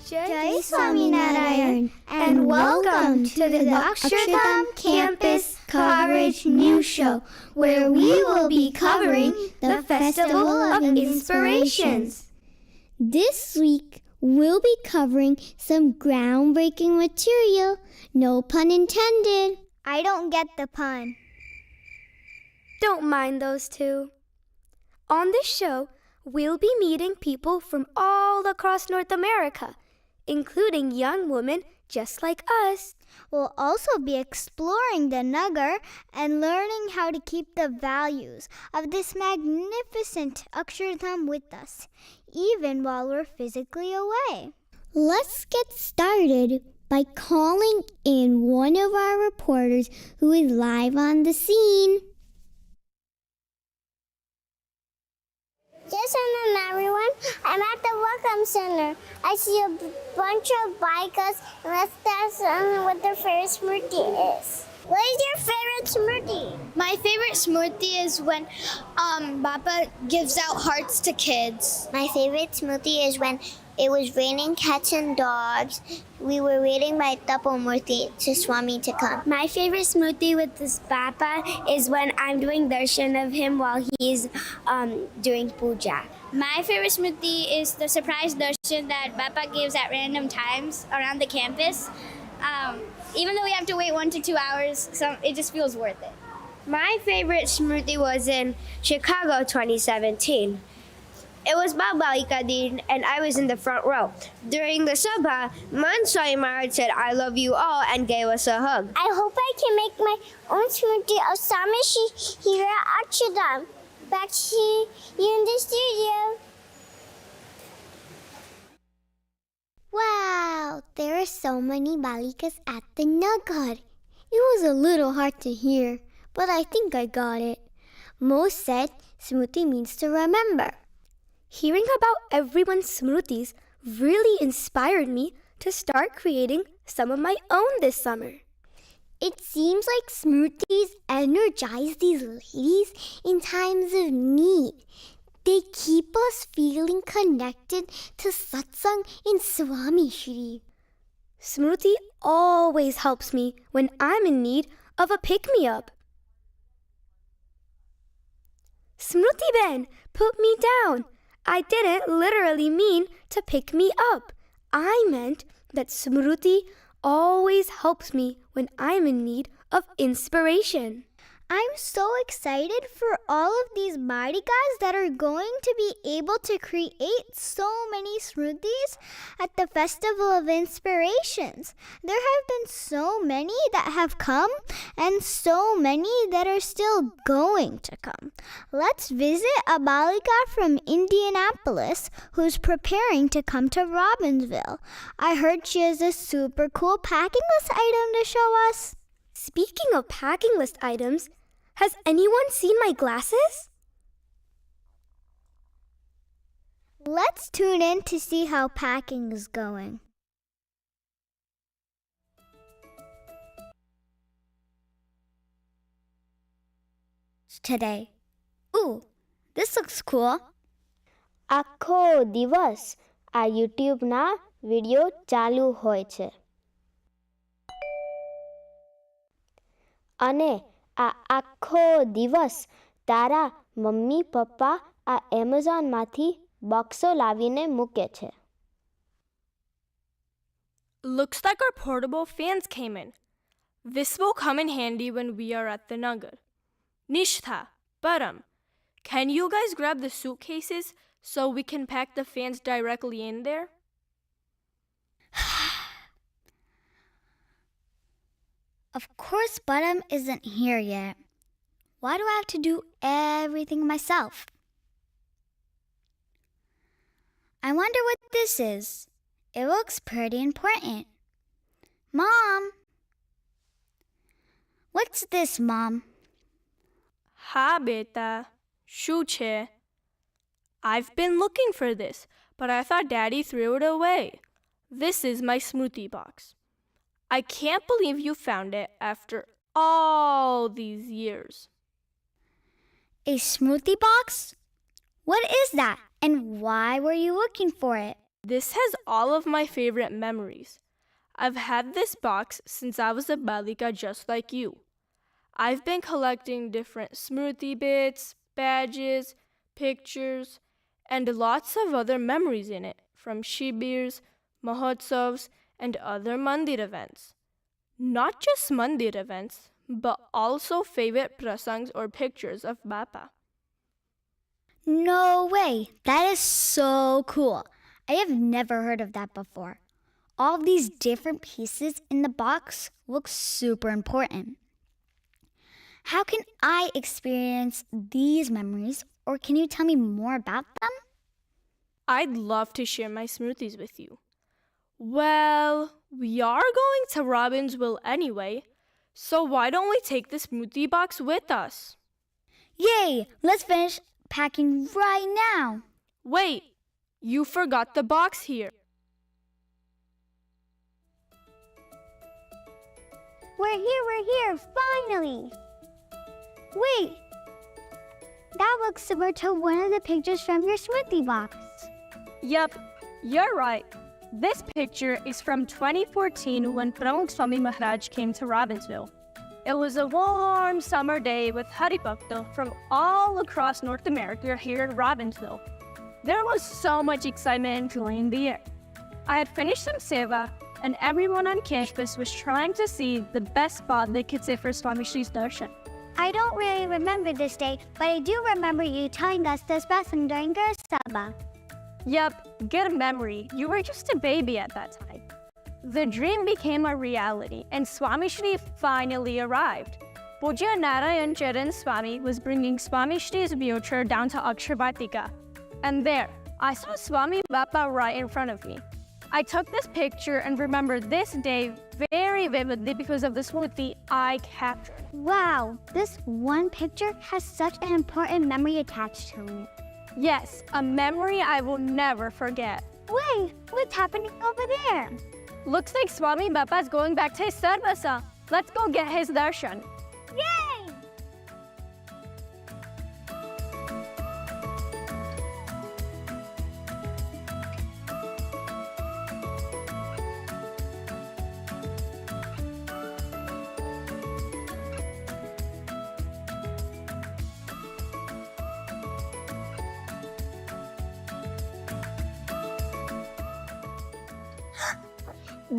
Jai Swaminarayan and welcome to the Akshardhamna Campus Coverage News Show, where we will be covering the Festival of Inspirations. This week, we'll be covering some groundbreaking material, no pun intended. I don't get the pun. Don't mind those two. On this show, we'll be meeting people from all across North America, including young women just like us. We'll also be exploring the Nagar and learning how to keep the values of this magnificent Akshardhamna with us, even while we're physically away. Let's get started by calling in one of our reporters who is live on the scene. Yes, hello everyone. I'm at the Welcome Center. I see a bunch of bikers, and let's ask them what their favorite smoothie is. What is your favorite smoothie? My favorite smoothie is when Papa gives out hearts to kids. My favorite smoothie is when it was raining cats and dogs. We were waiting by Tapomurti to Swami to come. My favorite smoothie with this Papa is when I'm doing darshan of him while he's doing puja. My favorite smoothie is the surprise darshan that Papa gives at random times around the campus. Even though we have to wait 1 to 2 hours, it just feels worth it. My favorite smoothie was in Chicago 2017. It was Balak din, and I was in the front row. During the Sabha, Man Swami Maharaj said, "I love you all," and gave us a hug. I hope I can make my own smoothie of Samishi here at Akshardhamna. Back to you in the studio. Wow, there are so many balikas at the Nagar. It was a little hard to hear, but I think I got it. Most said smriti means to remember. Hearing about everyone's smrutis really inspired me to start creating some of my own this summer. It seems like Smrtis energize these ladies in times of need. They keep us feeling connected to satsang in Swami Shri. Smruti always helps me when I'm in need of a pick-me-up. Smruti Ben, put me down. I didn't literally mean to pick me up. I meant that Smruti always helps me when I'm in need of inspiration. I'm so excited for all of these Balikas that are going to be able to create so many Smrutis at the Festival of Inspirations. There have been so many that have come and so many that are still going to come. Let's visit a Balika from Indianapolis who's preparing to come to Robbinsville. I heard she has a super cool packing list item to show us. Speaking of packing list items, has anyone seen my glasses? Let's tune in to see how packing is going. Today. Ooh, this looks cool. આખો દિવસ આ યુટ્યુબના video ચાલુ હોય છે અને આ આખો દિવસ તારા મમ્મી પપ્પા આ એમેઝોનમાંથી બોક્સો લાવીને મૂકે છે. Looks like our portable fans came in. This will come in handy when we are at the Nagar. Nishtha, Param, can you guys grab the suitcases so we can pack the fans directly in there? Of course, Bottom isn't here yet. Why do I have to do everything myself? I wonder what this is. It looks pretty important. Mom! What's this, Mom? Ha, beta. Shu che. I've been looking for this, but I thought Daddy threw it away. This is my smoothie box. I can't believe you found it after all these years. A smoothie box? What is that? And why were you looking for it? This has all of my favorite memories. I've had this box since I was a balika just like you. I've been collecting different smriti bits, badges, pictures, and lots of other memories in it, from shibirs, mahotsavs, and other mandir events. Not just mandir events, but also favorite prasangs or pictures of Bapa. No way! That is so cool. I have never heard of that before. All these different pieces in the box look super important. How can I experience these memories, or can you tell me more about them? I'd love to share my smoothies with you. Well, we are going to Robbinsville anyway, so why don't we take the smoothie box with us? Yay! Let's finish packing right now. Wait, you forgot the box here. We're here, finally! Wait! That looks similar to one of the pictures from your smoothie box. Yep, you're right. This picture is from 2014 when Pramukh Swami Maharaj came to Robbinsville. It was a warm summer day with Haribhakta from all across North America here in Robbinsville. There was so much excitement and joy in the air. I had finished some seva, and everyone on campus was trying to see the best spot they could sit for Swami Shri's darshan. I don't really remember this day, but I do remember you telling us this lesson during your sabha. Yep, good memory. You were just a baby at that time. The dream became a reality, and Swami Shri finally arrived. Pujya Narayan Charan Swami was bringing Swami Shri's wheelchair down to Akshardhamna. And there, I saw Swami Bapa right in front of me. I took this picture and remembered this day very vividly because of the smoothie I captured. Wow, this one picture has such an important memory attached to it. Yes, a memory I will never forget. Wait, what's happening over there? Looks like Swami Bappa is going back to his sarvasa. Let's go get his darshan. Yay!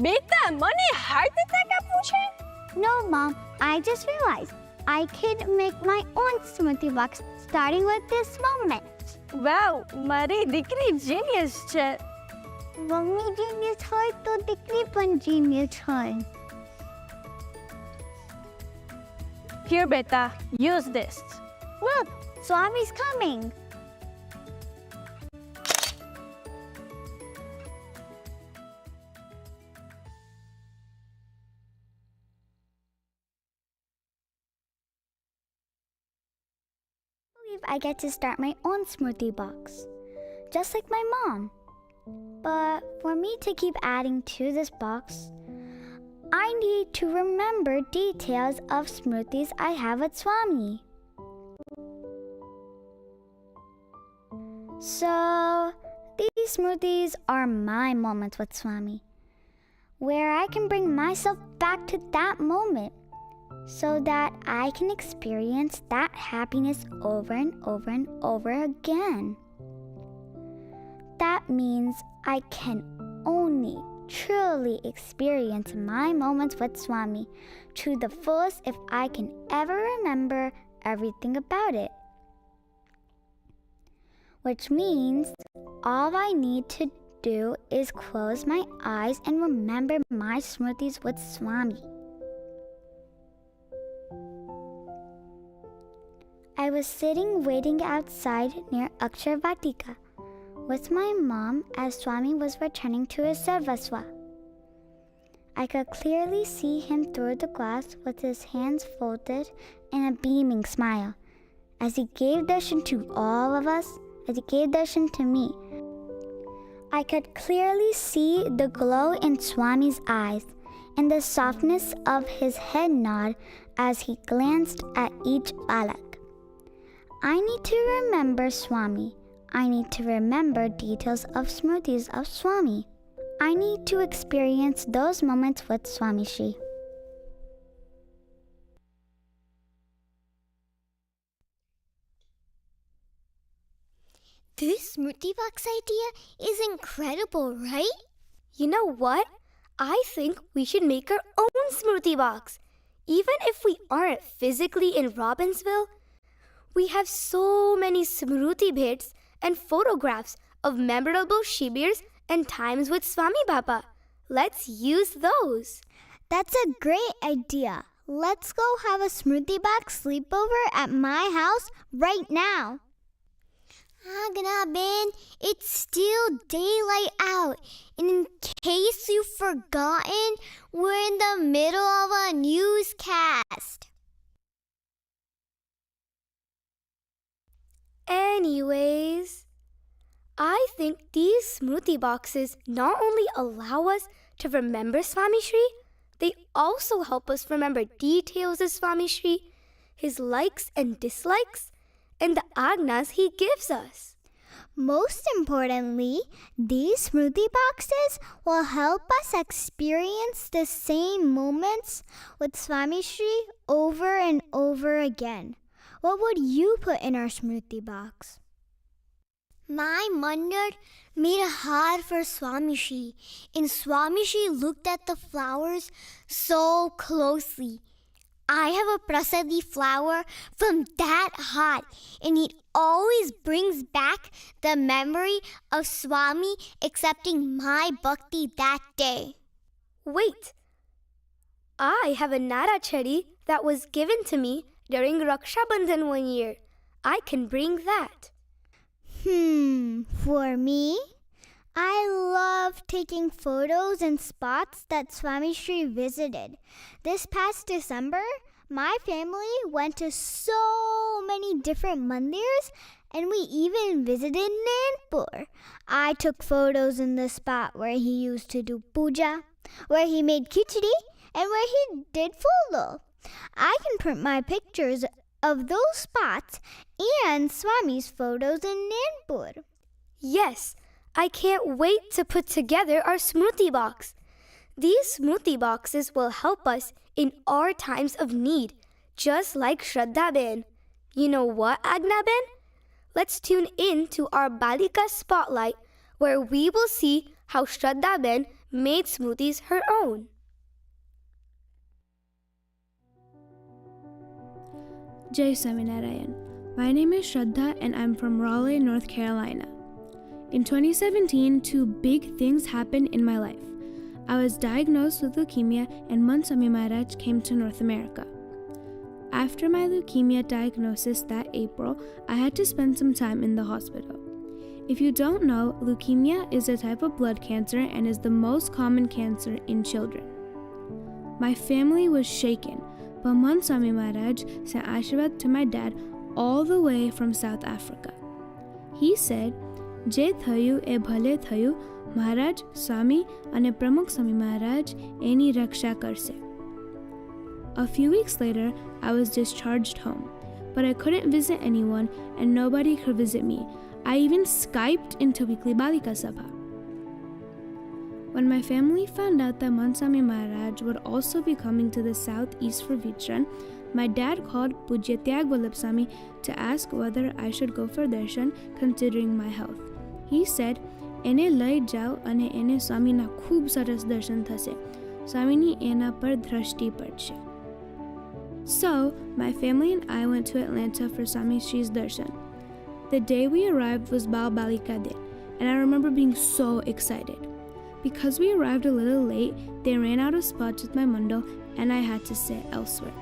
Beta, મને heart attack આપવું છે? No, Mom. I just realized I can make my own smoothie box starting with this moment. Wow, મારી દીકરી genius છે. Mummy genius હોય તો દીકરી પણ genius હોય. Here, Beta, use this. Look, Swami's coming. I get to start my own smoothie box, just like my mom. But for me to keep adding to this box, I need to remember details of smoothies I have with Swami. So, these smoothies are my moments with Swami, where I can bring myself back to that moment, so that I can experience that happiness over and over and over again. That means I can only truly experience my moments with Swami to the fullest if I can ever remember everything about it. Which means all I need to do is close my eyes and remember my smoothies with Swami. I was sitting waiting outside near Akshardhamna with my mom as Swami was returning to his sarvasva. I could clearly see him through the glass with his hands folded in a beaming smile as he gave darshan to all of us, as he gave darshan to me. I could clearly see the glow in Swami's eyes and the softness of his head nod as he glanced at each Balak. I need to remember Swami. I need to remember details of smoothies of Swami. I need to experience those moments with Swami Shri. This smoothie box idea is incredible, right? You know what? I think we should make our own smoothie box. Even if we aren't physically in Robbinsville, we have so many smruti bits and photographs of memorable shibirs and times with Swami Baba. Let's use those. That's a great idea. Let's go have a smoothie box sleepover at my house right now. Agna Ben, it's still daylight out. And in case you've forgotten, we're in the middle of a newscast. Anyways, I think these smruti boxes not only allow us to remember Swami Shri, they also help us remember details of Swami Shri, his likes and dislikes, and the agnas he gives us. Most importantly, these smoothie boxes will help us experience the same moments with Swami Shri over and over again. What would you put in our smoothie box? My mother made a heart for Swami Shri, and Swami Shri looked at the flowers so closely. I have a prasadi flower from that heart, and it always brings back the memory of Swami accepting my bhakti that day. Wait, I have a narachari that was given to me during Raksha Bandhan one year. I can bring that. For me, I love taking photos in spots that Swami Shri visited. This past December, my family went to so many different mandirs and we even visited Nanpur. I took photos in the spot where he used to do puja, where he made khichdi, and where he did follow. I can print my pictures of those spots and Swami's photos in Nanpur. Yes, I can't wait to put together our smriti box. These smriti boxes will help us in our times of need, just like Shraddha Ben. You know what, Agna Ben? Let's tune in to our Balika Spotlight, where we will see how Shraddha Ben made smoothies her own. Jai Swaminarayan. My name is Shraddha and I'm from Raleigh, North Carolina. In 2017, two big things happened in my life. I was diagnosed with leukemia and Swami Maharaj came to North America. After my leukemia diagnosis that April, I had to spend some time in the hospital. If you don't know, leukemia is a type of blood cancer and is the most common cancer in children. My family was shaken, but Swami Maharaj sent Ashirwad to my dad all the way from South Africa. He said, "Je thayu e bhale thayu, Maharaj, Swami ane Pramukh Swami Maharaj eni raksha karse." A few weeks later, I was discharged home, but I couldn't visit anyone and nobody could visit me. I even Skyped into weekly Balika Sabha. When my family found out that Swami Maharaj would also be coming to the southeast for Vichran, my dad called Pujya Tyag Vallabh Swami to ask whether I should go for darshan considering my health. He said, "Ene lai jao ane ene Swami na khub saras darshan thase. Swami ni ena par dhrashti padche." So, my family and I went to Atlanta for Swami Shri's darshan. The day we arrived was Bal Balika Day, and I remember being so excited. Because we arrived a little late, they ran out of spots with my mundo, and I had to sit elsewhere.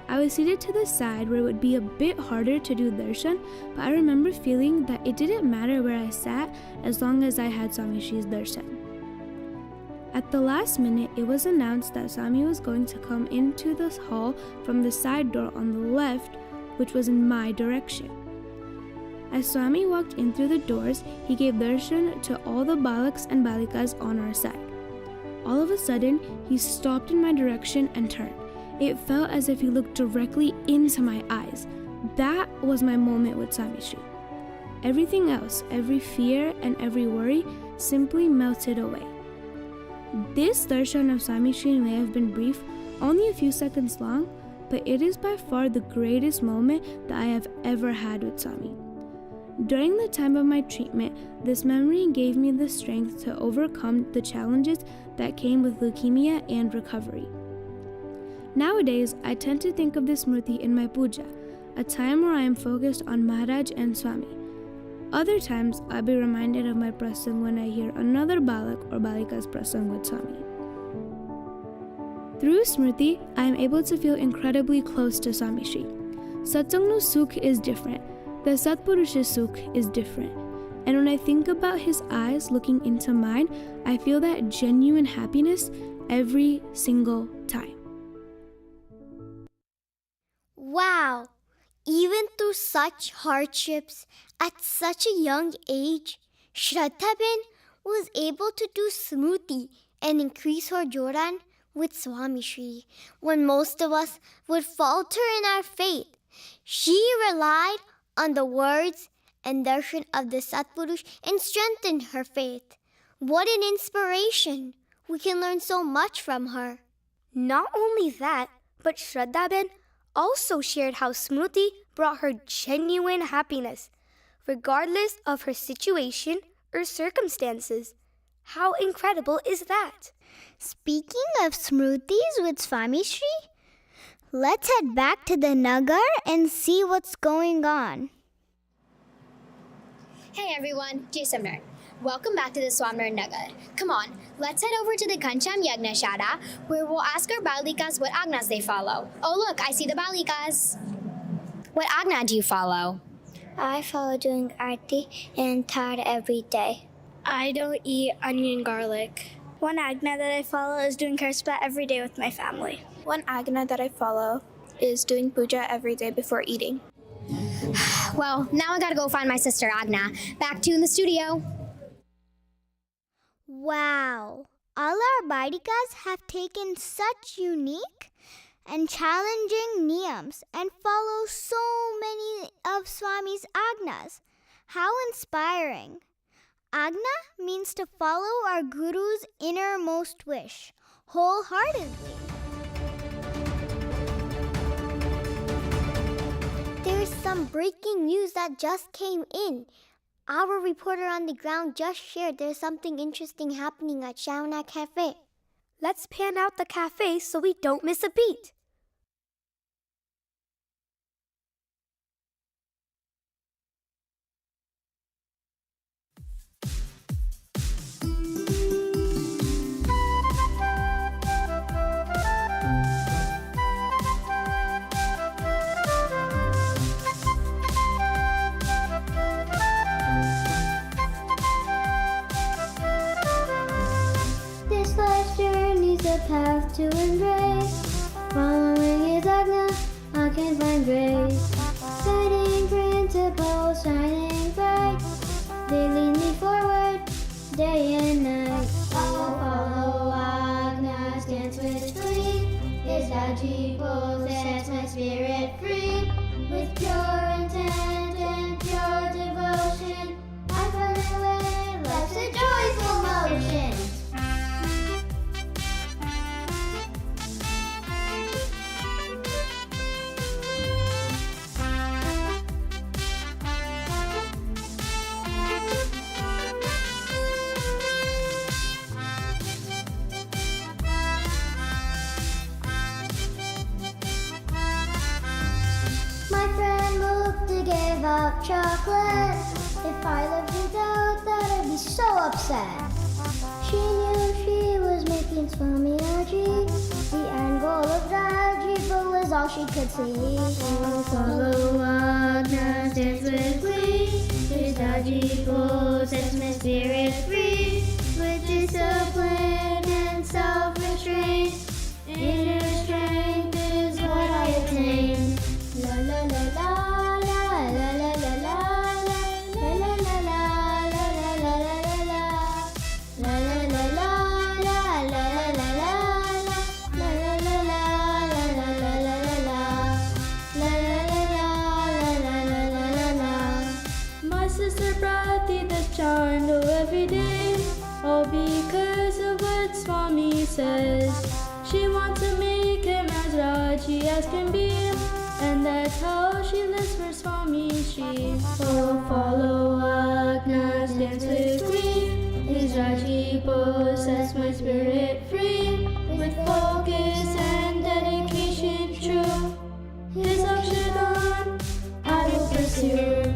I was seated to the side where it would be a bit harder to do darshan, but I remember feeling that it didn't matter where I sat as long as I had Swami Shri's darshan. At the last minute, it was announced that Swami was going to come into the hall from the side door on the left, which was in my direction. As Swami walked in through the doors, he gave darshan to all the Balaks and Balikas on our side. All of a sudden, he stopped in my direction and turned. It felt as if he looked directly into my eyes. That was my moment with Swami Shri. Everything else, every fear and every worry, simply melted away. This darshan of Swami Shri may have been brief, only a few seconds long, but it is by far the greatest moment that I have ever had with Swami. During the time of my treatment, this memory gave me the strength to overcome the challenges that came with leukemia and recovery. Nowadays, I tend to think of this Smriti in my puja, a time where I am focused on Maharaj and Swami. Other times, I'll be reminded of my prasang when I hear another Balak or Balika's prasang with Swami. Through Smriti, I am able to feel incredibly close to Swami Shri. Satsang's sukh is different. The Satpurush's sukh is different. And when I think about his eyes looking into mine, I feel that genuine happiness every single time. Wow! Even through such hardships, at such a young age, Shraddha Ben was able to do smriti and increase her joran with Swami Shri when most of us would falter in our faith. She relied on the words and darshan of the Satpurush and strengthened her faith. What an inspiration! We can learn so much from her. Not only that, but Shraddha Ben also shared how Smriti brought her genuine happiness, regardless of her situation or circumstances. How incredible is that? Speaking of smrutis with Swami Shri, let's head back to the Nagar and see what's going on. Hey everyone, Jason. Welcome back to the Swamnar Nagar. Come on, let's head over to the Kancham Yagna Shara, where we'll ask our Balikas what agnas they follow. Oh look, I see the Balikas. What agna do you follow? I follow doing arti and thad every day. I don't eat onion garlic. One agna that I follow is doing karsplat every day with my family. One agna that I follow is doing puja every day before eating. Well, now I gotta go find my sister Agna. Back to you in the studio. Wow! All our Balikas have taken such unique and challenging niyams and follow so many of Swami's agnas. How inspiring! Agna means to follow our Guru's innermost wish, wholeheartedly. There's some breaking news that just came in. Our reporter on the ground just shared there's something interesting happening at Shauna Cafe. Let's pan out the cafe so we don't miss a beat. This life's journey's a path to embrace. Following his agna, I can find grace. Guiding principles shining bright. They lead me forward, day and night. Oh, follow agnas, dance with glee. His Ajipo sets my spirit free. With pure intent and pure devotion, I find my way, life's a joyful motion. My friend Mukta gave up chocolate. If I lived without that, I'd be so upset. She knew she was making Swami Raji. The end goal of Rajipo was all she could see. Oh, follow Agnas, dance with glee. His Rajipo sets my spirit free. With discipline and self-restraint, inner strength is what I attain. La la la la la la la la la la la la la la la la la la. My sister Prati the Chando every day, all because of what Swami says. She wants to make him as Raji as can be, and that's how she lives for Swami. She follow Agnas, dance with glee. His Raji pose sets my spirit free. With focus and dedication true, his Akshardhamna I will pursue.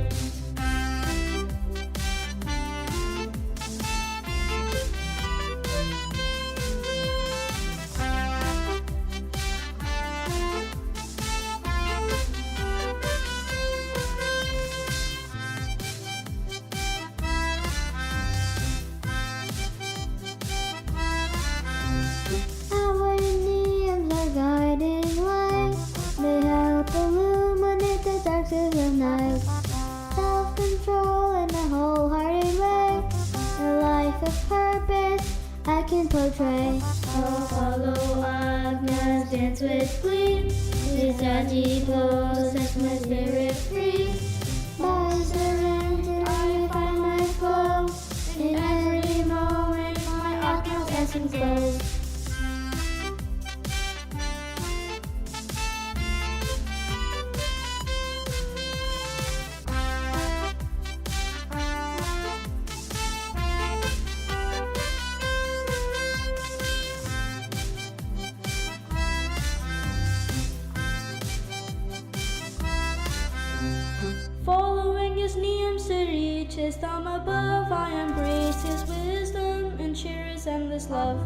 Our niyams are guiding light. They help illuminate the darks of the night. Self-control in a wholehearted way. A life of purpose I can portray. Oh, follow Agnas, dance with glee. His Raji pose sets my spirit free. By surrender I find my flow. In every moment, my Agnas essence glows. Following his niyams to reach his thumb above, I embrace his wisdom and share his endless love.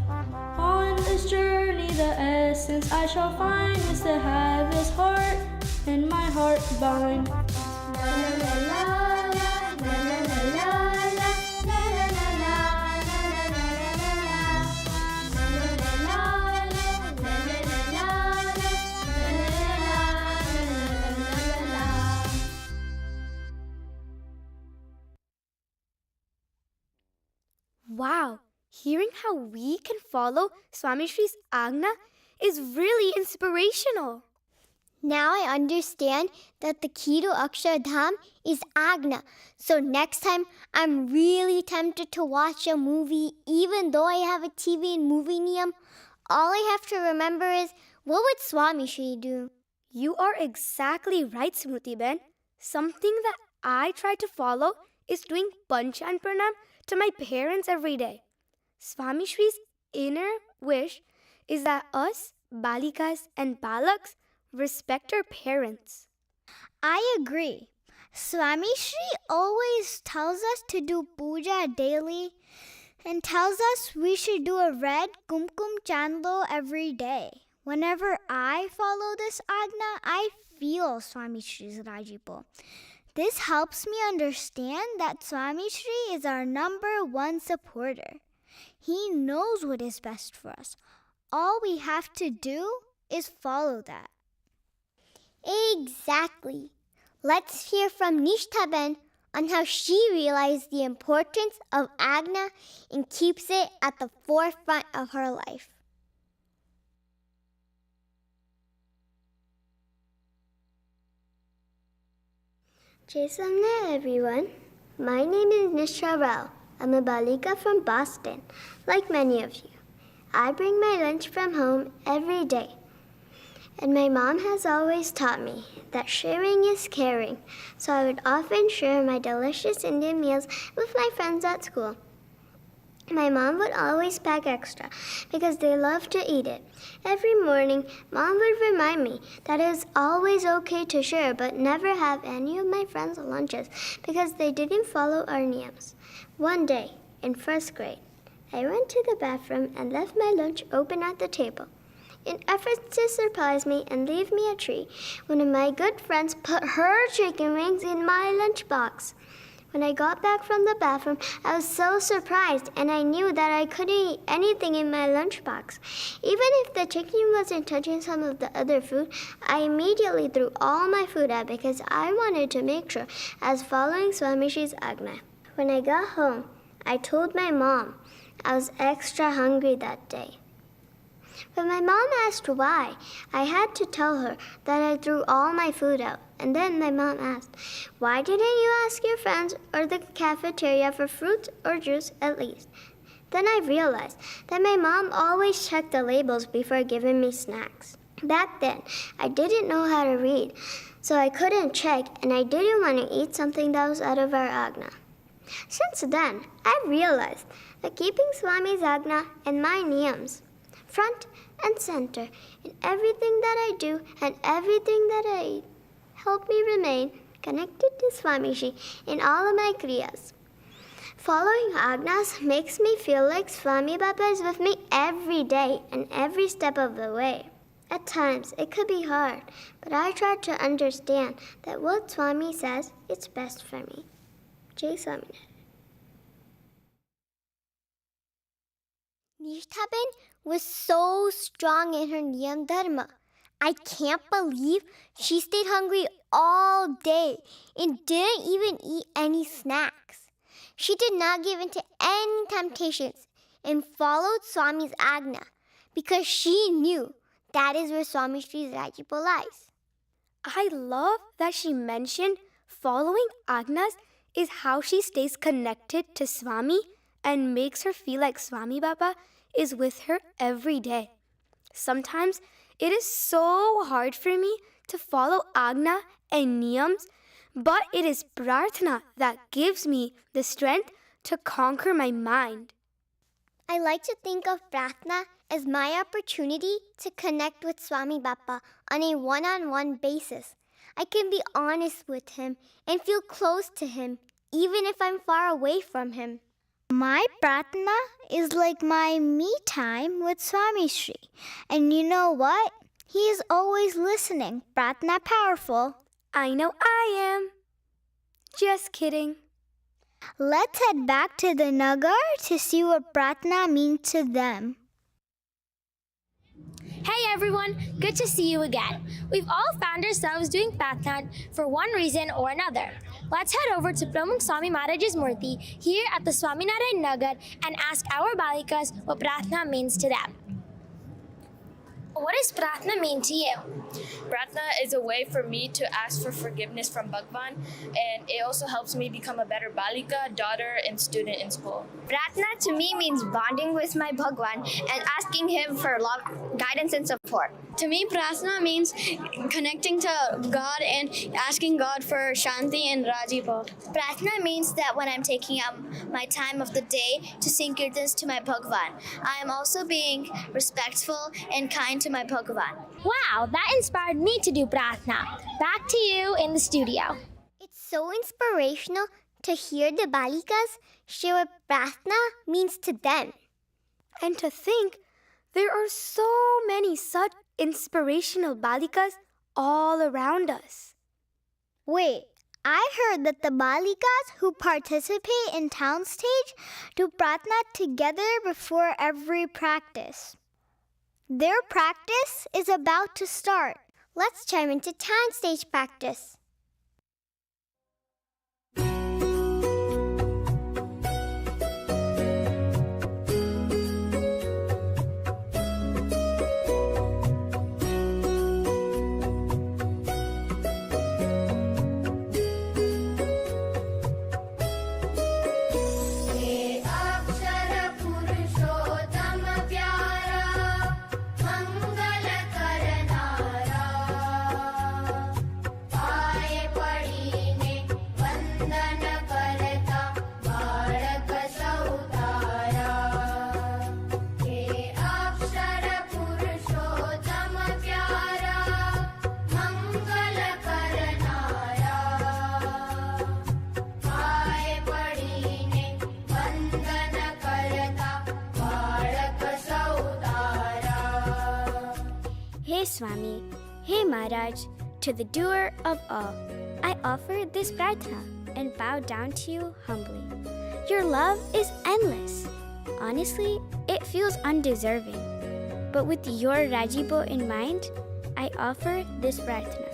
On this journey, the essence I shall find is to have his heart and my heart bind. Wow, Hearing how we can follow Swami Shri's Agna is really inspirational. Now I understand that the key to Akshardham is Agna. So next time, I'm really tempted to watch a movie, even though I have a TV and movie niyam. All I have to remember is, what would Swami Shri do? You are exactly right, Smriti Ben. Something that I try to follow is doing Panchan Pranam to my parents every day. Swami Shri's inner wish is that us, Balikas and Balaks, respect our parents. I agree. Swami Shri always tells us to do puja daily and tells us we should do a red kumkum chandlo every day. Whenever I follow this Agna, I feel Swami Shri's Rajipo. This helps me understand that Swami Shri is our number one supporter. He knows what is best for us. All we have to do is follow that. Exactly. Let's hear from Nishthaben on how she realized the importance of Agna and keeps it at the forefront of her life. Jai Samna, everyone. My name is Nishra Rao. I'm a Balika from Boston, like many of you. I bring my lunch from home every day. And my mom has always taught me that sharing is caring, so I would often share my delicious Indian meals with my friends at school. My mom would always pack extra because they love to eat it. Every morning, Mom would remind me that it is always okay to share but never have any of my friends' lunches because they didn't follow our niyams. One day, in first grade, I went to the bathroom and left my lunch open at the table. In efforts to surprise me and leave me a treat, one of my good friends put her chicken wings in my lunchbox. When I got back from the bathroom, I was so surprised, and I knew that I couldn't eat anything in my lunchbox. Even if the chicken wasn't touching some of the other food, I immediately threw all my food out because I wanted to make sure I was following Swami Shri's Agna. When I got home, I told my mom I was extra hungry that day. When my mom asked why, I had to tell her that I threw all my food out. And then my mom asked, why didn't you ask your friends or the cafeteria for fruits or juice at least? Then I realized that my mom always checked the labels before giving me snacks. Back then, I didn't know how to read, so I couldn't check, and I didn't want to eat something that was out of our Agna. Since then, I realized that keeping Swami's Agna and my niyams front and center in everything that I do and everything that I eat help me remain connected to Swami Shri in all of my kriyas. Following Agnas makes me feel like Swami Baba is with me every day and every step of the way. At times, it could be hard, but I try to understand that what Swami says is best for me. Jai Swaminarayan. Nishthaben was so strong in her Niyam Dharma. I can't believe she stayed hungry all day and didn't even eat any snacks. She did not give in to any temptations and followed Swami's Agna because she knew that is where Swami Shri's Rajipo lies. I love that she mentioned following Agnas is how she stays connected to Swami and makes her feel like Swami Baba is with her every day. Sometimes it is so hard for me to follow Agna and Niyams, but it is Prarthana that gives me the strength to conquer my mind. I like to think of Prarthana as my opportunity to connect with Swami Baba on a one-on-one basis. I can be honest with him and feel close to him, even if I'm far away from him. My Prarthana is like my me time with Swami Shri. And you know what? He is always listening. Prarthana powerful. I know I am. Just kidding. Let's head back to the Nagar to see what Prarthana means to them. Hey everyone, good to see you again. We've all found ourselves doing Pratna for one reason or another. Let's head over to Pramukh Swami Maharaj's Murti here at the Swaminarayan Nagar and ask our Balikas what Pratna means to them. What does Pratna mean to you? Pratna is a way for me to ask for forgiveness from Bhagwan, and it also helps me become a better balika, daughter, and student in school. Pratna to me means bonding with my Bhagwan and asking him for love, guidance, and support. To me, Pratna means connecting to God and asking God for Shanti and Rajipa. Pratna means that when I'm taking up my time of the day to sing kirtans to my Bhagwan, I am also being respectful and kind to my Bhagwan. Wow, that inspired me to do Pratna. Back to you in the studio. It's so inspirational to hear the Balikas share what Pratna means to them. And to think there are so many such inspirational Balikas all around us. Wait, I heard that the Balikas who participate in town stage do Pratna together before every practice. Their practice is about to start. Let's chime into town stage practice. Hey Swami, hey Maharaj, to the doer of all, I offer this Pratna and bow down to you humbly. Your love is endless. Honestly, it feels undeserving. But with your Rajibo in mind, I offer this Pratna.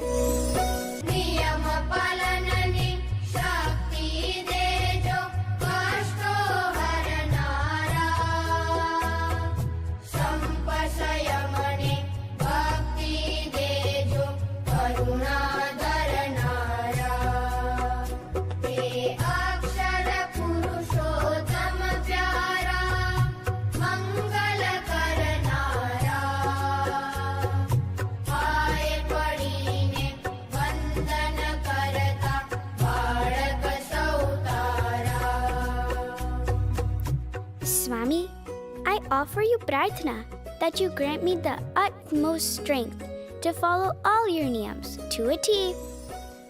Swami, I offer you Prarthana that you grant me the utmost strength to follow all your niyams to a T.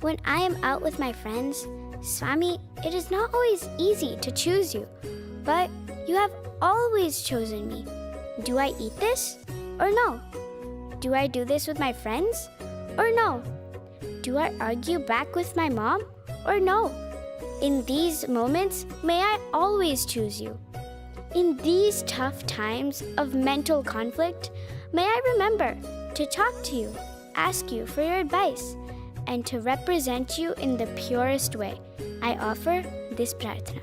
When I am out with my friends, Swami, it is not always easy to choose you, but you have always chosen me. Do I eat this or no? Do I do this with my friends or no? Do I argue back with my mom or no? In these moments, may I always choose you. In these tough times of mental conflict, may I remember to talk to you, ask you for your advice, and to represent you in the purest way. I offer this Prarthana.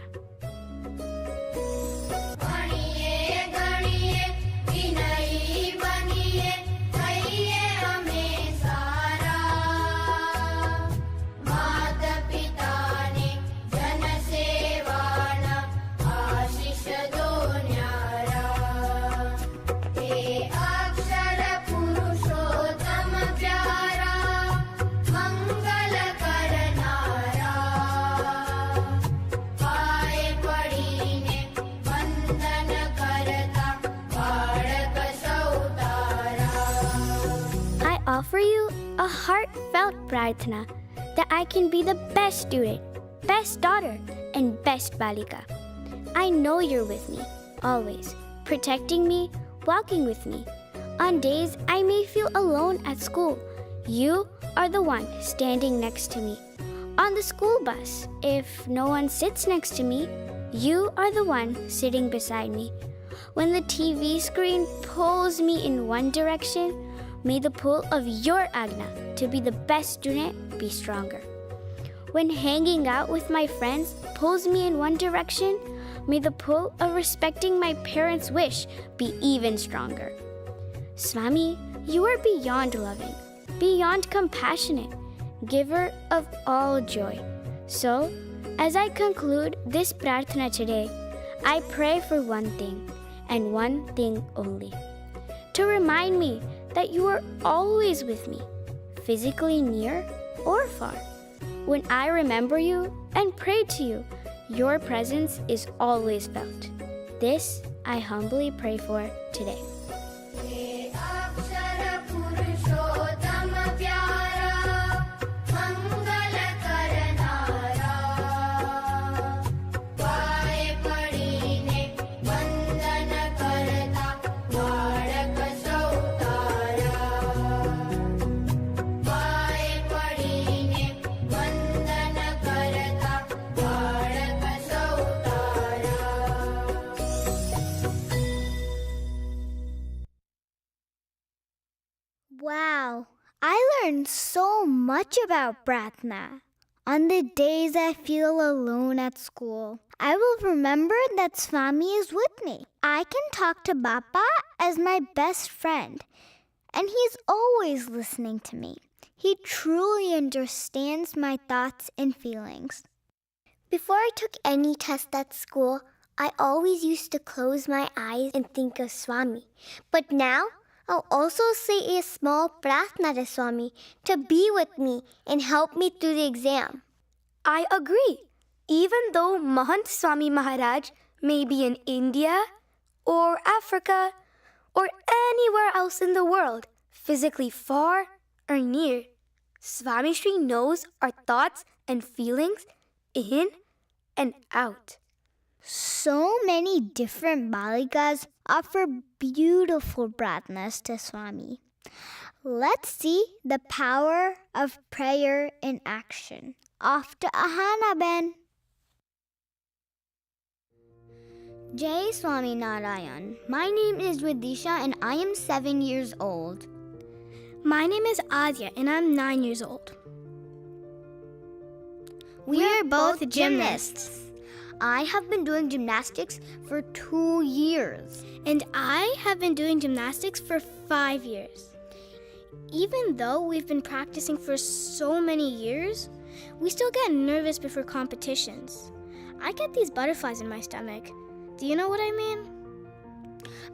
Offer you a heartfelt Prarthana that I can be the best student, best daughter, and best Balika. I know you're with me, always, protecting me, walking with me. On days I may feel alone at school, you are the one standing next to me. On the school bus, if no one sits next to me, you are the one sitting beside me. When the TV screen pulls me in one direction, may the pull of your Agna to be the best student be stronger. When hanging out with my friends pulls me in one direction, may the pull of respecting my parents' wish be even stronger. Swami, you are beyond loving, beyond compassionate, giver of all joy. So, as I conclude this prarthana today, I pray for one thing, and one thing only. To remind me that you are always with me, physically near or far. When I remember you and pray to you, your presence is always felt. This I humbly pray for today. Wow, I learned so much about Pratna. On the days I feel alone at school, I will remember that Swami is with me. I can talk to Bappa as my best friend, and he's always listening to me. He truly understands my thoughts and feelings. Before I took any test at school, I always used to close my eyes and think of Swami. But now, I'll also say a small prarthana to Swami to be with me and help me through the exam. I agree. Even though Mahant Swami Maharaj may be in India or Africa or anywhere else in the world, physically far or near, Swami Shri knows our thoughts and feelings in and out. So many different balikas offer beautiful pratnas to Swami. Let's see the power of prayer in action. Off to Ahana Ben. Jai Swami Narayan. My name is Vidisha and I am 7 years old. My name is Adya and I'm 9 years old. We are both gymnasts. I have been doing gymnastics for 2 years. And I have been doing gymnastics for 5 years. Even though we've been practicing for so many years, we still get nervous before competitions. I get these butterflies in my stomach. Do you know what I mean?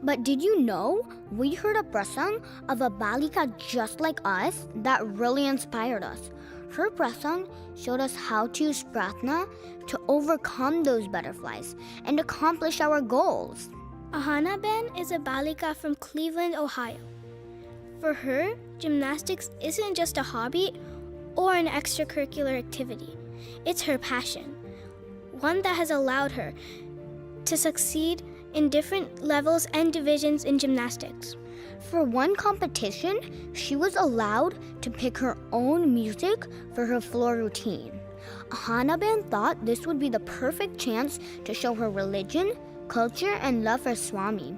But did you know we heard a prasang of a balika just like us that really inspired us? Her prasang showed us how to use pratna to overcome those butterflies and accomplish our goals. Ahana Ben is a balika from Cleveland, Ohio. For her, gymnastics isn't just a hobby or an extracurricular activity. It's her passion, one that has allowed her to succeed in different levels and divisions in gymnastics. For one competition, she was allowed to pick her own music for her floor routine. Ahanaben thought this would be the perfect chance to show her religion, culture, and love for Swami.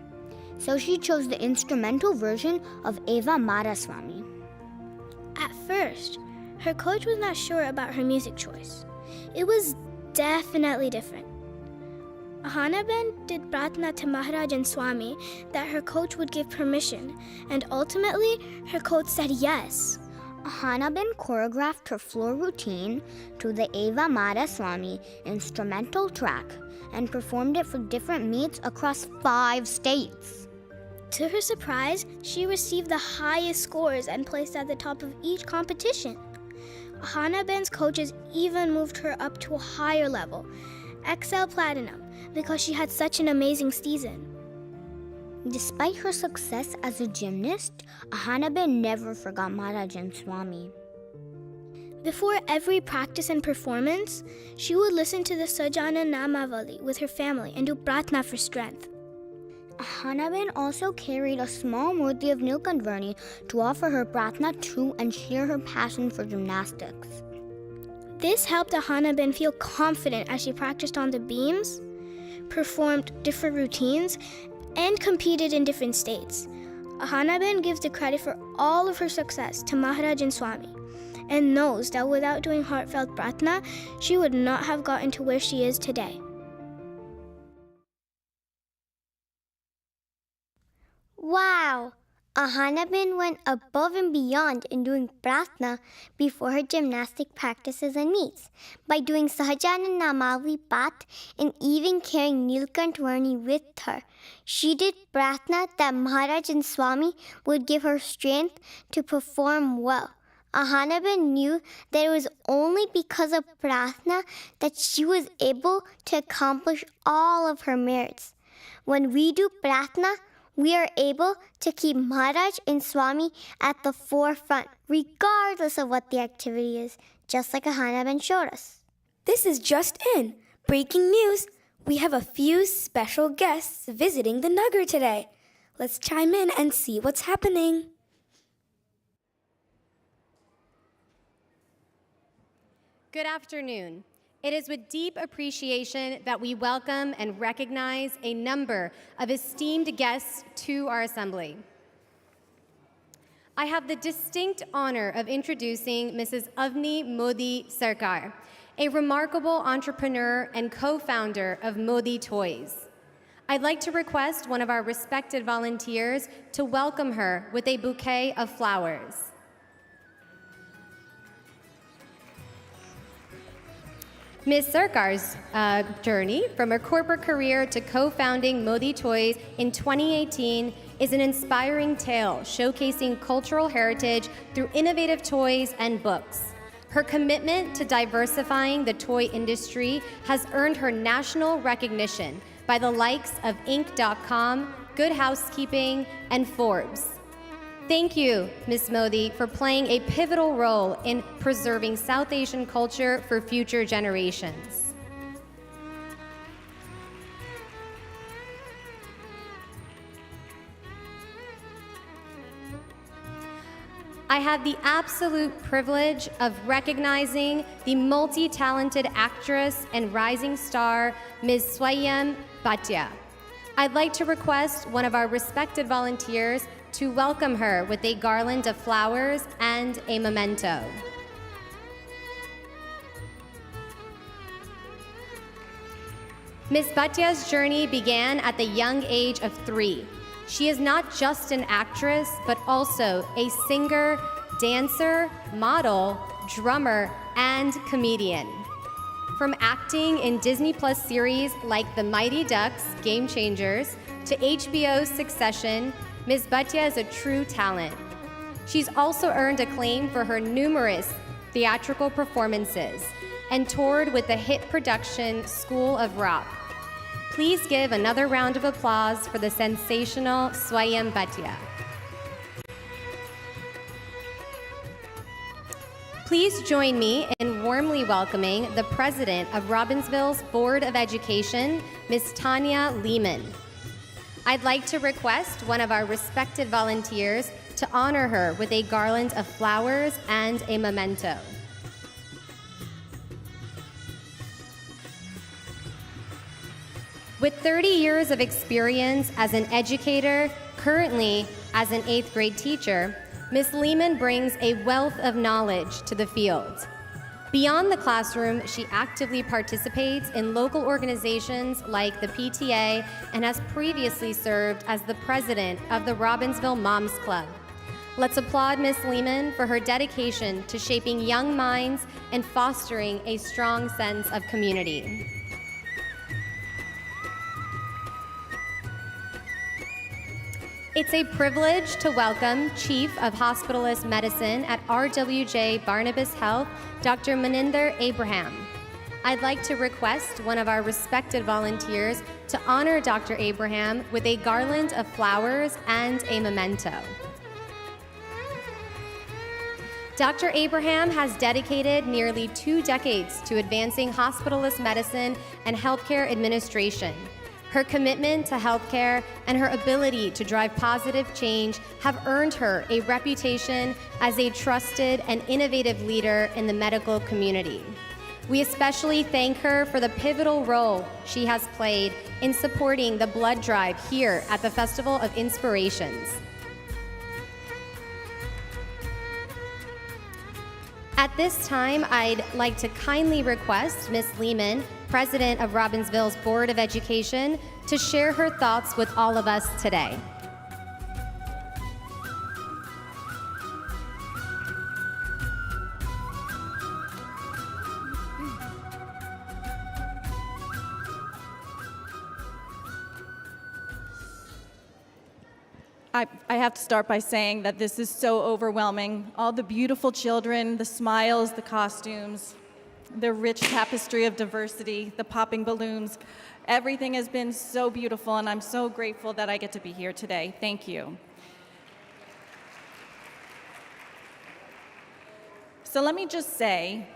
So she chose the instrumental version of Eva Mara Swami. At first, her coach was not sure about her music choice. It was definitely different. Ahanaben did pratna to Maharaj and Swami that her coach would give permission, and ultimately, her coach said yes. Ahanaben choreographed her floor routine to the Eva Mara Swami instrumental track and performed it for different meets across 5 states. To her surprise, she received the highest scores and placed at the top of each competition. Ahanaben's coaches even moved her up to a higher level, XL Platinum, because she had such an amazing season. Despite her success as a gymnast, Ahanaben never forgot Maharaj and Swami. Before every practice and performance, she would listen to the Sajana Namavali with her family and do pratna for strength. Ahanaben also carried a small murti of Nilkantvarni to offer her pratna to and share her passion for gymnastics. This helped Ahanaben feel confident as she practiced on the beams, performed different routines, and competed in different states. Ahanaben gives the credit for all of her success to Maharaj and Swami, and knows that without doing heartfelt pratna, she would not have gotten to where she is today. Wow! Ahanaben went above and beyond in doing pratna before her gymnastic practices and meets, by doing Sahajanan Namavali Path and even carrying Nilkant Varni with her. She did pratna that Maharaj and Swami would give her strength to perform well. Ahanaben knew that it was only because of pratna that she was able to accomplish all of her merits. When we do pratna, we are able to keep Maharaj and Swami at the forefront, regardless of what the activity is, just like Ahanaben showed us. This is just in. Breaking news. We have a few special guests visiting the Nagar today. Let's chime in and see what's happening. Good afternoon. It is with deep appreciation that we welcome and recognize a number of esteemed guests to our assembly. I have the distinct honor of introducing Mrs. Avni Modi Sarkar, a remarkable entrepreneur and co-founder of Modi Toys. I'd like to request one of our respected volunteers to welcome her with a bouquet of flowers. Ms. Sarkar's journey from her corporate career to co-founding Modi Toys in 2018 is an inspiring tale showcasing cultural heritage through innovative toys and books. Her commitment to diversifying the toy industry has earned her national recognition by the likes of Inc.com, Good Housekeeping, and Forbes. Thank you, Ms. Modi, for playing a pivotal role in preserving South Asian culture for future generations. I have the absolute privilege of recognizing the multi-talented actress and rising star, Ms. Swayam Bhatia. I'd like to request one of our respected volunteers to welcome her with a garland of flowers and a memento. Ms. Bhatia's journey began at the young age of 3. She is not just an actress, but also a singer, dancer, model, drummer, and comedian. From acting in Disney Plus series like The Mighty Ducks, Game Changers, to HBO's Succession, Ms. Bhatia is a true talent. She's also earned acclaim for her numerous theatrical performances and toured with the hit production School of Rock. Please give another round of applause for the sensational Swayam Bhatia. Please join me in warmly welcoming the president of Robbinsville's Board of Education, Ms. Tanya Lehman. I'd like to request one of our respected volunteers to honor her with a garland of flowers and a memento. With 30 years of experience as an educator, currently as an 8th grade teacher, Ms. Lehman brings a wealth of knowledge to the field. Beyond the classroom, she actively participates in local organizations like the PTA and has previously served as the president of the Robbinsville Moms Club. Let's applaud Ms. Lehman for her dedication to shaping young minds and fostering a strong sense of community. It's a privilege to welcome Chief of Hospitalist Medicine at RWJ Barnabas Health, Dr. Maninder Abraham. I'd like to request one of our respected volunteers to honor Dr. Abraham with a garland of flowers and a memento. Dr. Abraham has dedicated nearly 2 decades to advancing hospitalist medicine and healthcare administration. Her commitment to healthcare and her ability to drive positive change have earned her a reputation as a trusted and innovative leader in the medical community. We especially thank her for the pivotal role she has played in supporting the blood drive here at the Festival of Inspirations. At this time, I'd like to kindly request Ms. Lehman, President of Robbinsville's Board of Education, to share her thoughts with all of us today. I have to start by saying that this is so overwhelming. All the beautiful children, the smiles, the costumes, the rich tapestry of diversity, the popping balloons, everything has been so beautiful, and I'm so grateful that I get to be here today. Thank you. So let me just say,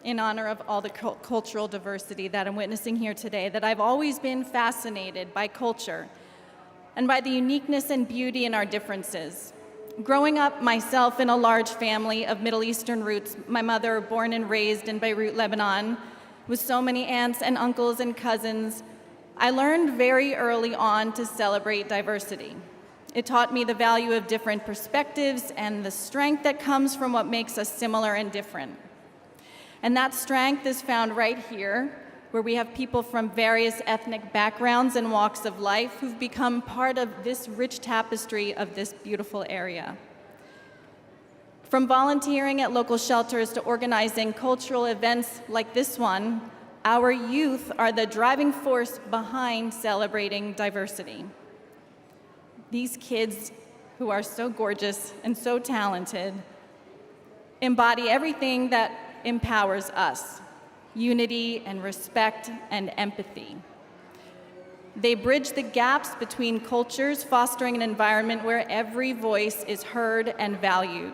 in honor of all the cultural diversity that I'm witnessing here today, that I've always been fascinated by culture and by the uniqueness and beauty in our differences. Growing up myself in a large family of Middle Eastern roots, my mother born and raised in Beirut, Lebanon, with so many aunts and uncles and cousins, I learned very early on to celebrate diversity. It taught me the value of different perspectives and the strength that comes from what makes us similar and different. And that strength is found right here, where we have people from various ethnic backgrounds and walks of life who've become part of this rich tapestry of this beautiful area. From volunteering at local shelters to organizing cultural events like this one, our youth are the driving force behind celebrating diversity. These kids, who are so gorgeous and so talented, embody everything that empowers us: unity and respect and empathy. They bridge the gaps between cultures, fostering an environment where every voice is heard and valued.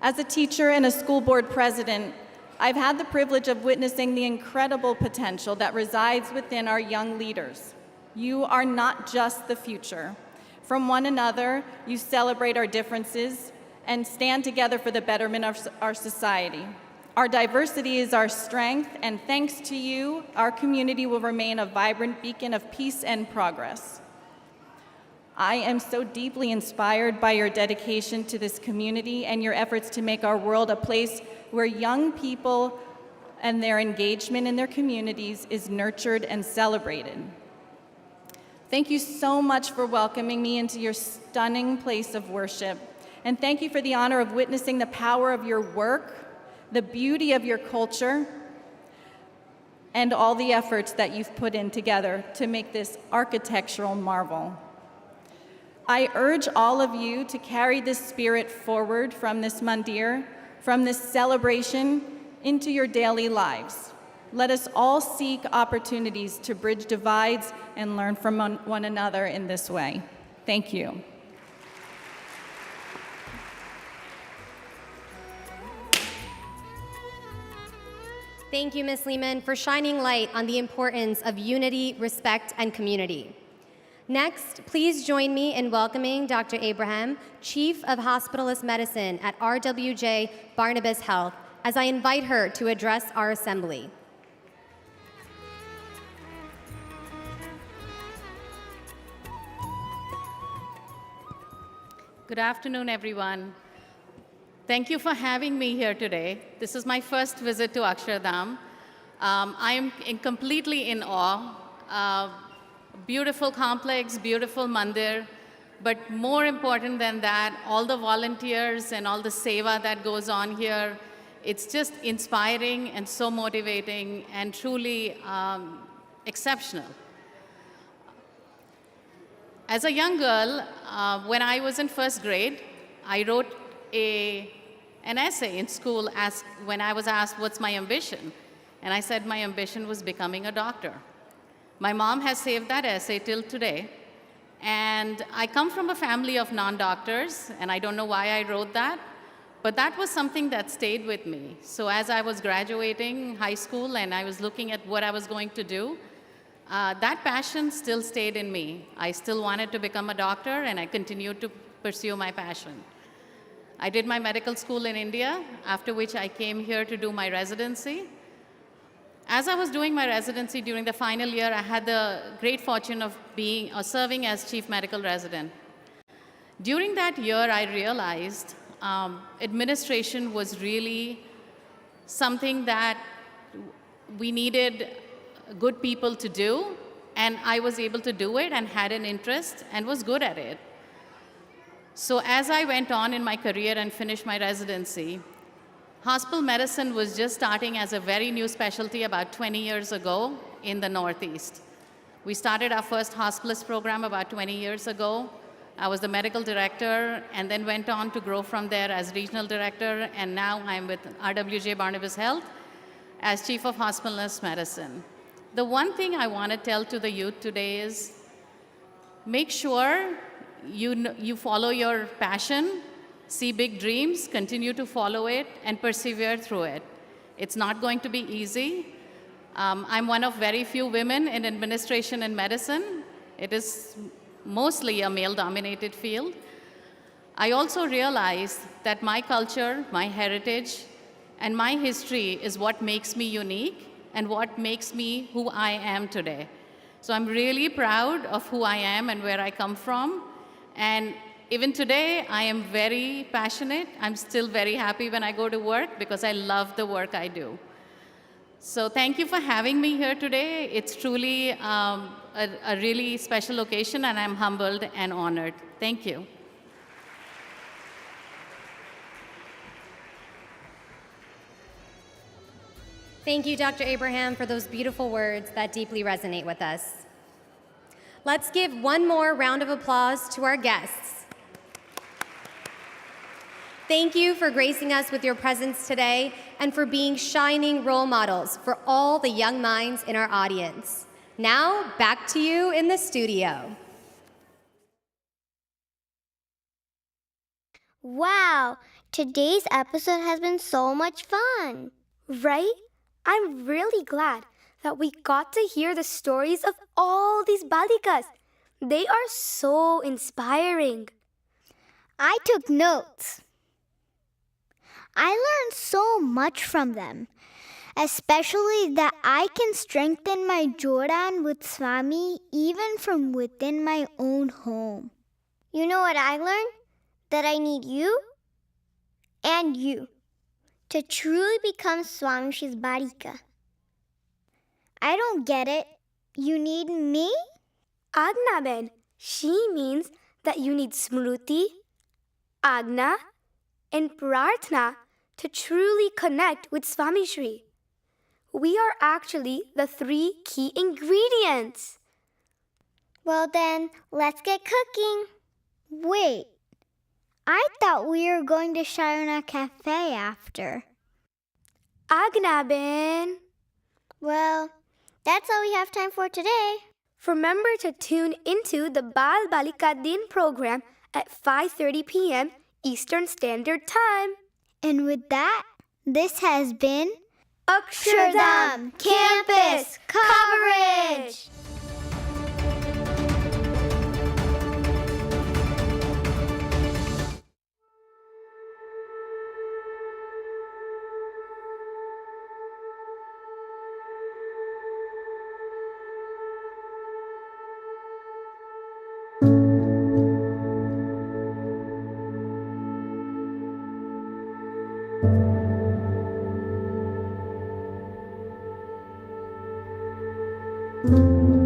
As a teacher and a school board president, I've had the privilege of witnessing the incredible potential that resides within our young leaders. You are not just the future. From one another, you celebrate our differences and stand together for the betterment of our society. Our diversity is our strength, and thanks to you, our community will remain a vibrant beacon of peace and progress. I am so deeply inspired by your dedication to this community and your efforts to make our world a place where young people and their engagement in their communities is nurtured and celebrated. Thank you so much for welcoming me into your stunning place of worship, and thank you for the honor of witnessing the power of your work, the beauty of your culture, and all the efforts that you've put in together to make this architectural marvel. I urge all of you to carry this spirit forward from this mandir, from this celebration, into your daily lives. Let us all seek opportunities to bridge divides and learn from one another in this way. Thank you. Thank you, Ms. Lehman, for shining light on the importance of unity, respect, and community. Next, please join me in welcoming Dr. Abraham, Chief of Hospitalist Medicine at RWJ Barnabas Health, as I invite her to address our assembly. Good afternoon, everyone. Thank you for having me here today. This is my first visit to Akshardham. I am completely in awe. Beautiful complex, beautiful mandir, but more important than that, all the volunteers and all the seva that goes on here, it's just inspiring and so motivating and truly exceptional. As a young girl, when I was in first grade, I wrote an essay in school when I was asked, what's my ambition? And I said my ambition was becoming a doctor. My mom has saved that essay till today. And I come from a family of non-doctors, and I don't know why I wrote that, but that was something that stayed with me. So as I was graduating high school and I was looking at what I was going to do, that passion still stayed in me. I still wanted to become a doctor, and I continued to pursue my passion. I did my medical school in India, after which I came here to do my residency. As I was doing my residency during the final year, I had the great fortune of serving as chief medical resident. During that year, I realized administration was really something that we needed good people to do, and I was able to do it and had an interest and was good at it. So as I went on in my career and finished my residency, hospital medicine was just starting as a very new specialty about 20 years ago in the Northeast. We started our first hospitalist program about 20 years ago. I was the medical director and then went on to grow from there as regional director, and now I'm with RWJ Barnabas Health as chief of hospitalist medicine. The one thing I want to tell to the youth today is make sure you follow your passion, see big dreams, continue to follow it, and persevere through it. It's not going to be easy. I'm one of very few women in administration and medicine. It is mostly a male-dominated field. I also realize that my culture, my heritage, and my history is what makes me unique and what makes me who I am today. So I'm really proud of who I am and where I come from. And even today, I am very passionate. I'm still very happy when I go to work because I love the work I do. So thank you for having me here today. It's truly a really special occasion, and I'm humbled and honored. Thank you. Thank you, Dr. Abraham, for those beautiful words that deeply resonate with us. Let's give one more round of applause to our guests. Thank you for gracing us with your presence today and for being shining role models for all the young minds in our audience. Now, back to you in the studio. Wow, today's episode has been so much fun. Right? I'm really glad that we got to hear the stories of all these balikas. They are so inspiring. I took notes. I learned so much from them, especially that I can strengthen my Jodan with Swami even from within my own home. You know what I learned? That I need you and you to truly become Swamishi's balika. I don't get it. You need me? Agna-ben, she means that you need Smruti, Agna, and Prarthana to truly connect with Swami Shri. We are actually the 3 key ingredients. Well then, let's get cooking. Wait, I thought we were going to Sharona Cafe after. Agna-ben. Well, that's all we have time for today. Remember to tune into the Bal Balika Din program at 5:30 p.m. Eastern Standard Time. And with that, this has been Akshardham Campus Coverage. Thank you.